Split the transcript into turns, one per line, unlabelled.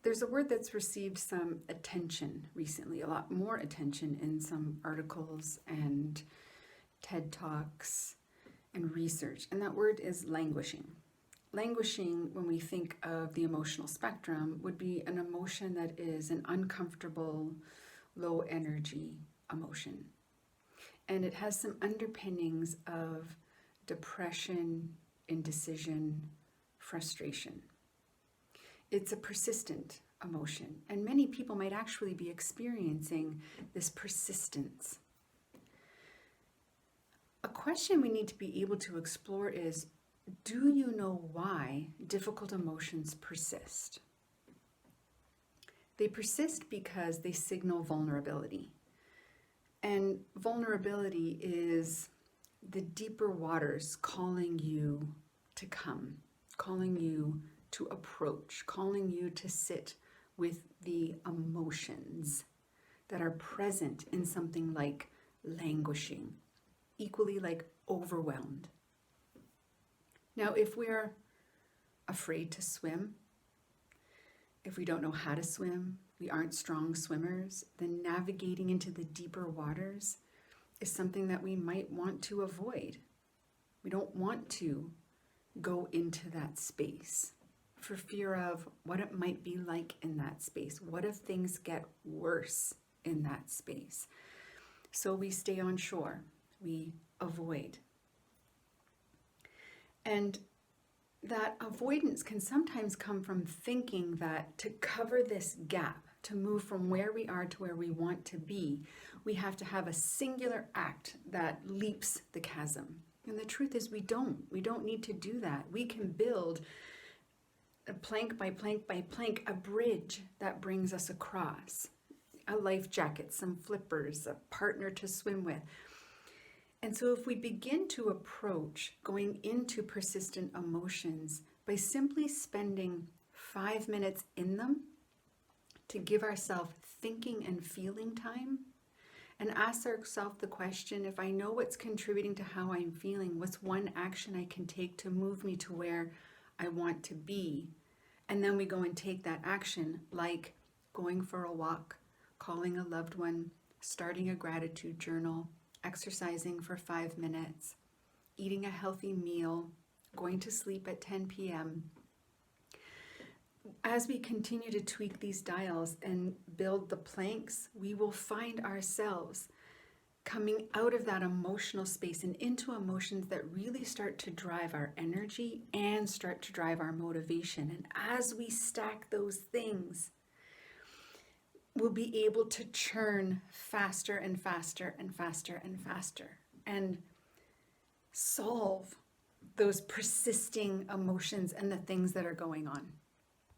there's a word that's received some attention recently, a lot more attention in some articles and TED Talks and research, and that word is languishing. Languishing, when we think of the emotional spectrum, would be an emotion that is an uncomfortable, low energy emotion. And it has some underpinnings of depression, indecision, frustration. It's a persistent emotion, and many people might actually be experiencing this persistence. A question we need to be able to explore is, do you know why difficult emotions persist? They persist because they signal vulnerability. And vulnerability is the deeper waters calling you to come, calling you to approach, calling you to sit with the emotions that are present in something like languishing, equally like overwhelmed. Now, if we're afraid to swim, if we don't know how to swim, we aren't strong swimmers, then navigating into the deeper waters is something that we might want to avoid. We don't want to go into that space for fear of what it might be like in that space. What if things get worse in that space? So we stay on shore, we avoid. And that avoidance can sometimes come from thinking that to cover this gap, to move from where we are to where we want to be, we have to have a singular act that leaps the chasm. And the truth is we don't need to do that. We can build a plank by plank by plank, a bridge that brings us across, a life jacket, some flippers, a partner to swim with. And so if we begin to approach going into persistent emotions by simply spending 5 minutes in them to give ourselves thinking and feeling time, and ask ourselves the question, if I know what's contributing to how I'm feeling, what's one action I can take to move me to where I want to be? And then we go and take that action, like going for a walk, calling a loved one, starting a gratitude journal, exercising for 5 minutes, eating a healthy meal, going to sleep at 10 p.m. As we continue to tweak these dials and build the planks, we will find ourselves coming out of that emotional space and into emotions that really start to drive our energy and start to drive our motivation. And as we stack those things, we'll be able to churn faster and faster and faster and faster and solve those persisting emotions and the things that are going on.